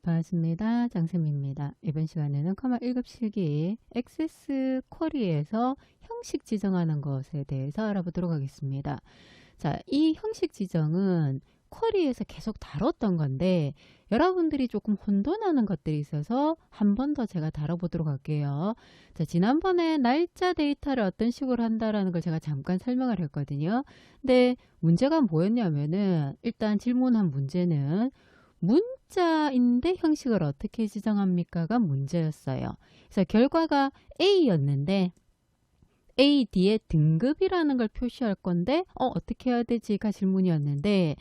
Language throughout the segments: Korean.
반갑습니다. 장쌤입니다. 이번 시간에는 커마 1급 실기 액세스 쿼리에서 형식 지정하는 것에 대해서 알아보도록 하겠습니다. 자, 이 형식 지정은 쿼리에서 계속 다뤘던 건데 여러분들이 조금 혼돈하는 것들이 있어서 한 번 더 제가 다뤄보도록 할게요. 자, 지난번에 날짜 데이터를 어떤 식으로 한다라는 걸 제가 잠깐 설명을 했거든요. 근데 문제가 뭐였냐면은 일단 질문한 문제는 문자인데 형식을 어떻게 지정합니까가 문제였어요. 그래서 결과가 A였는데 A 뒤에 등급이라는 걸 표시할 건데 어떻게 해야 되지가 질문이었는데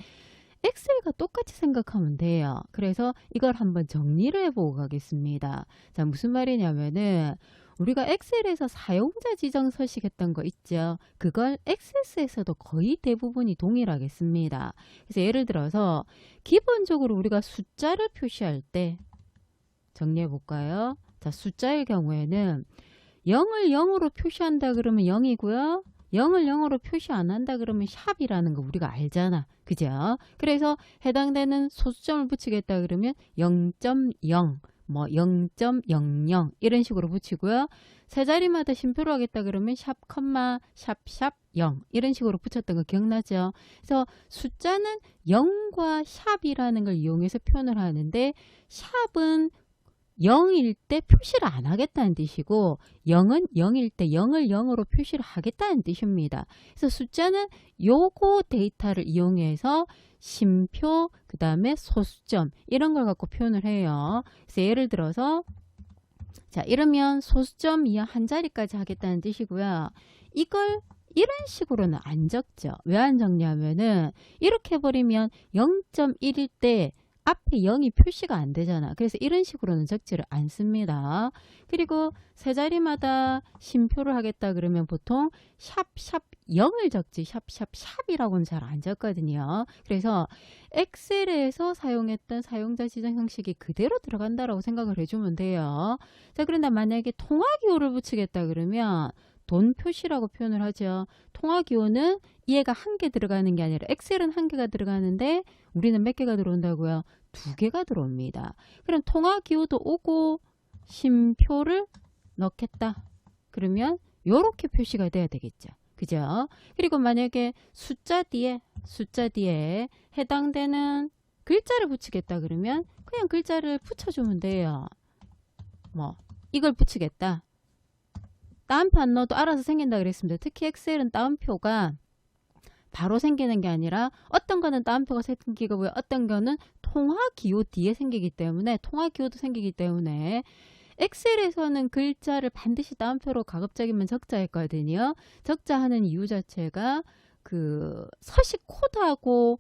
엑셀과 똑같이 생각하면 돼요. 그래서 이걸 한번 정리를 해보고 가겠습니다. 자, 무슨 말이냐면은 우리가 엑셀에서 사용자 지정 서식했던 거 있죠. 그걸 액세스에서도 거의 대부분이 동일하겠습니다. 그래서 예를 들어서 기본적으로 우리가 숫자를 표시할 때 정리해 볼까요? 자, 숫자의 경우에는 0을 0으로 표시한다 그러면 0이고요. 0을 0으로 표시 안 한다 그러면 샵이라는 거 우리가 알잖아. 그죠? 그래서 해당되는 소수점을 붙이겠다 그러면 0.0 뭐 0.00 이런 식으로 붙이고요. 세 자리마다 쉼표로 하겠다 그러면 샵, 샵 0 이런 식으로 붙였던 거 기억나죠? 그래서 숫자는 0과 샵이라는 걸 이용해서 표현을 하는데 샵은 0일 때 표시를 안 하겠다는 뜻이고 0은 0일 때 0을 0으로 표시를 하겠다는 뜻입니다. 그래서 숫자는 요거 데이터를 이용해서 쉼표 그 다음에 소수점 이런 걸 갖고 표현을 해요. 그래서 예를 들어서 자 이러면 소수점 이하 한 자리까지 하겠다는 뜻이고요. 이걸 이런 식으로는 안 적죠. 왜 안 적냐면은 이렇게 해버리면 0.1일 때 앞에 0이 표시가 안 되잖아. 그래서 이런 식으로는 적지를 않습니다. 그리고 세 자리마다 쉼표를 하겠다 그러면 보통 샵 0을 적지 샵이라고는 잘 안 적거든요. 그래서 엑셀에서 사용했던 사용자 지정 형식이 그대로 들어간다라고 생각을 해주면 돼요. 자, 그런데 만약에 통화 기호를 붙이겠다 그러면 돈 표시라고 표현을 하죠. 통화 기호는 얘가 한 개 들어가는 게 아니라 엑셀은 한 개가 들어가는데 우리는 몇 개가 들어온다고요? 두 개가 들어옵니다. 그럼 통화 기호도 오고 쉼표를 넣겠다. 그러면 이렇게 표시가 돼야 되겠죠. 그죠? 그리고 만약에 숫자 뒤에 해당되는 글자를 붙이겠다 그러면 그냥 글자를 붙여주면 돼요. 뭐 이걸 붙이겠다. 따옴표 안 넣어도 알아서 생긴다 그랬습니다. 특히 엑셀은 따옴표가 바로 생기는 게 아니라 어떤 거는 따옴표가 생기고 어떤 거는 통화 기호 뒤에 생기기 때문에 통화 기호도 생기기 때문에 엑셀에서는 글자를 반드시 따옴표로 가급적이면 적자했거든요. 적자하는 이유 자체가 그 서식 코드하고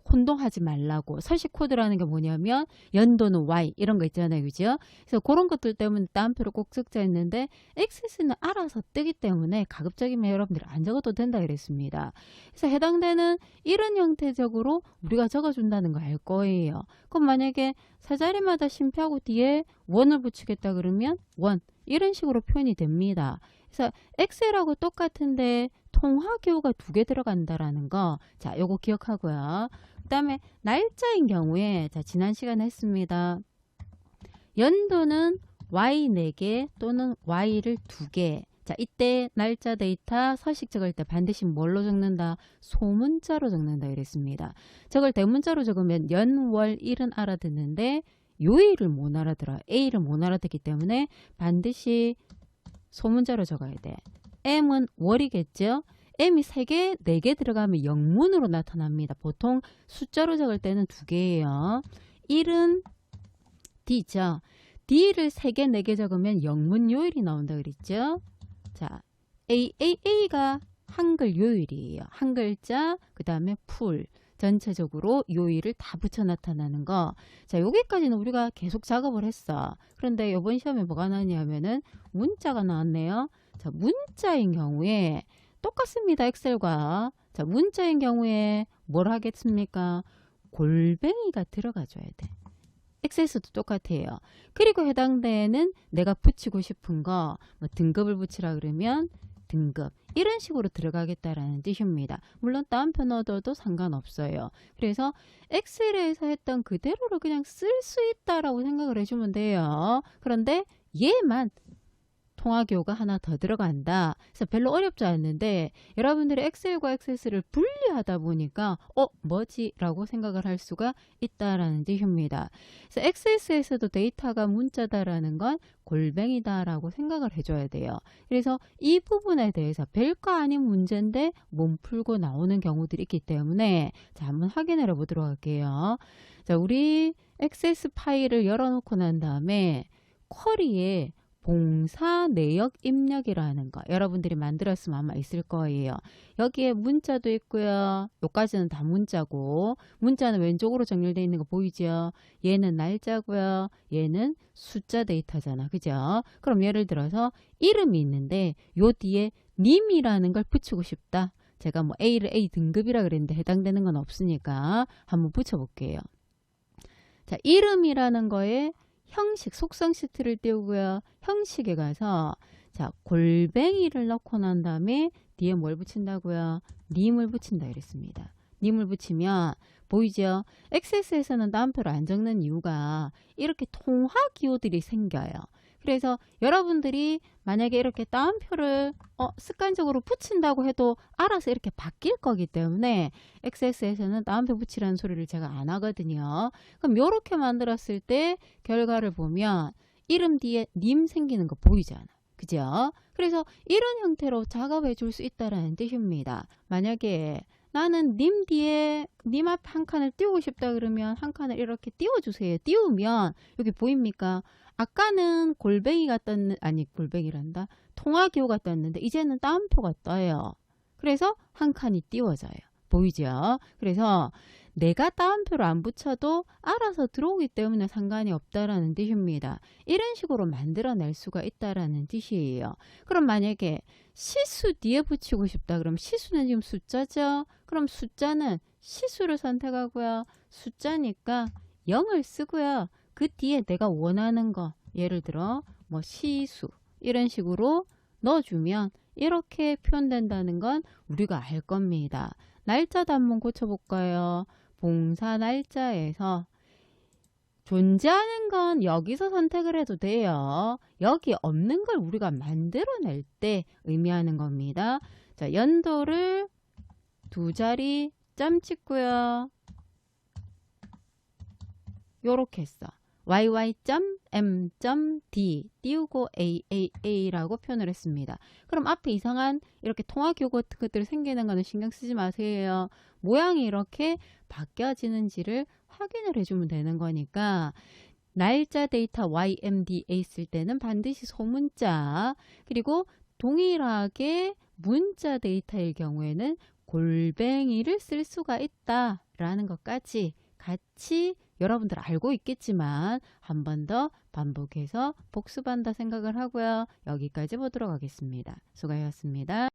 혼동하지 말라고. 서식 코드라는 게 뭐냐면 연도는 Y 이런 거 있잖아요. 그죠? 그래서 그런 것들 때문에 따옴표를 꼭 적자했는데 액세스는 알아서 뜨기 때문에 가급적이면 여러분들이 안 적어도 된다 그랬습니다. 그래서 해당되는 이런 형태적으로 우리가 적어준다는 거 알 거예요. 그럼 만약에 세 자리마다 쉼표하고 뒤에 원을 붙이겠다 그러면 원 이런 식으로 표현이 됩니다. 그래서 엑셀하고 똑같은데 통화 기호가 두 개 들어간다라는 거, 자, 요거 기억하고요. 그 다음에 날짜인 경우에, 자, 지난 시간에 했습니다. 연도는 Y 4개 또는 Y를 2개. 자, 이때 날짜 데이터 서식 적을 때 반드시 뭘로 적는다? 소문자로 적는다 이랬습니다. 저걸 대문자로 적으면 연, 월, 일은 알아듣는데 요일을 못 알아들어요. A를 못 알아듣기 때문에 반드시 소문자로 적어야 돼. M은 월이겠죠? M이 3개, 4개 들어가면 영문으로 나타납니다. 보통 숫자로 적을 때는 2개예요. 1은 D죠. D를 3개, 4개 적으면 영문 요일이 나온다 그랬죠? 자, A가 한글 요일이에요. 한 글자, 그 다음에 풀. 전체적으로 요일을 다 붙여 나타나는 거. 자, 여기까지는 우리가 계속 작업을 했어. 그런데 이번 시험에 뭐가 나왔냐면은 문자가 나왔네요. 자, 문자인 경우에 똑같습니다. 엑셀과. 자, 문자인 경우에 뭘 하겠습니까? 골뱅이가 들어가줘야 돼. 엑세스도 똑같아요. 그리고 해당되는 내가 붙이고 싶은 거, 뭐 등급을 붙이라 그러면 등급 이런 식으로 들어가겠다라는 뜻입니다. 물론 따옴표 넣어도 상관없어요. 그래서 엑셀에서 했던 그대로를 그냥 쓸 수 있다라고 생각을 해주면 돼요. 그런데 얘만 통화교가 하나 더 들어간다. 그래서 별로 어렵지 않는데 여러분들이 엑셀과 액세스를 분리하다 보니까 뭐지? 라고 생각을 할 수가 있다라는 뜻입니다. 그래서 액세스에서도 데이터가 문자다라는 건 골뱅이다 라고 생각을 해줘야 돼요. 그래서 이 부분에 대해서 별거 아닌 문제인데 몸 풀고 나오는 경우들이 있기 때문에 자, 한번 확인을 해보도록 할게요. 자, 우리 액세스 파일을 열어놓고 난 다음에 쿼리에 봉사 내역 입력이라는 거 여러분들이 만들었으면 아마 있을 거예요. 여기에 문자도 있고요. 여기까지는 다 문자고 문자는 왼쪽으로 정렬되어 있는 거 보이죠? 얘는 날짜고요. 얘는 숫자 데이터잖아. 그죠? 그럼 예를 들어서 이름이 있는데 요 뒤에 님이라는 걸 붙이고 싶다. 제가 뭐 A를 A 등급이라 그랬는데 해당되는 건 없으니까 한번 붙여볼게요. 자, 이름이라는 거에 형식, 속성 시트를 띄우고요. 형식에 가서 자, 골뱅이를 넣고 난 다음에 뒤에 뭘 붙인다고요? 님을 붙인다 이랬습니다. 님을 붙이면 보이죠? 액세스에서는 따옴표를 안 적는 이유가 이렇게 통화 기호들이 생겨요. 그래서 여러분들이 만약에 이렇게 따옴표를 습관적으로 붙인다고 해도 알아서 이렇게 바뀔 거기 때문에 액세스에서는 따옴표 붙이라는 소리를 제가 안 하거든요. 그럼 이렇게 만들었을 때 결과를 보면 이름 뒤에 님 생기는 거 보이잖아. 그죠? 그래서 이런 형태로 작업해 줄 수 있다는 뜻입니다. 만약에 나는 님 뒤에 님 앞에 한 칸을 띄우고 싶다 그러면 한 칸을 이렇게 띄워주세요. 띄우면 여기 보입니까? 아까는 골뱅이가 떴는 아니 골뱅이란다. 통화기호가 떴는데 이제는 따옴표가 떠요. 그래서 한 칸이 띄워져요. 보이죠? 그래서 내가 따옴표를 안 붙여도 알아서 들어오기 때문에 상관이 없다라는 뜻입니다. 이런 식으로 만들어낼 수가 있다라는 뜻이에요. 그럼 만약에 시수 뒤에 붙이고 싶다 그러면 시수는 지금 숫자죠. 그럼 숫자는 시수를 선택하고요. 숫자니까 0을 쓰고요. 그 뒤에 내가 원하는 거 예를 들어 뭐 시수 이런 식으로 넣어주면 이렇게 표현된다는 건 우리가 알 겁니다. 날짜도 한번 고쳐볼까요? 봉사 날짜에서 존재하는 건 여기서 선택을 해도 돼요. 여기 없는 걸 우리가 만들어낼 때 의미하는 겁니다. 자, 연도를 두 자리 점 찍고요. 요렇게 했어. yy.m.d 띄우고 AAA라고 표현을 했습니다. 그럼 앞에 이상한 이렇게 통화기호 같은 것들 생기는 거는 신경 쓰지 마세요. 모양이 이렇게 바뀌어지는지를 확인을 해주면 되는 거니까 날짜 데이터 YMDA 있을 때는 반드시 소문자 그리고 동일하게 문자 데이터일 경우에는 골뱅이를 쓸 수가 있다라는 것까지 같이 여러분들 알고 있겠지만 한 번 더 반복해서 복습한다 생각을 하고요. 여기까지 보도록 하겠습니다. 수고하셨습니다.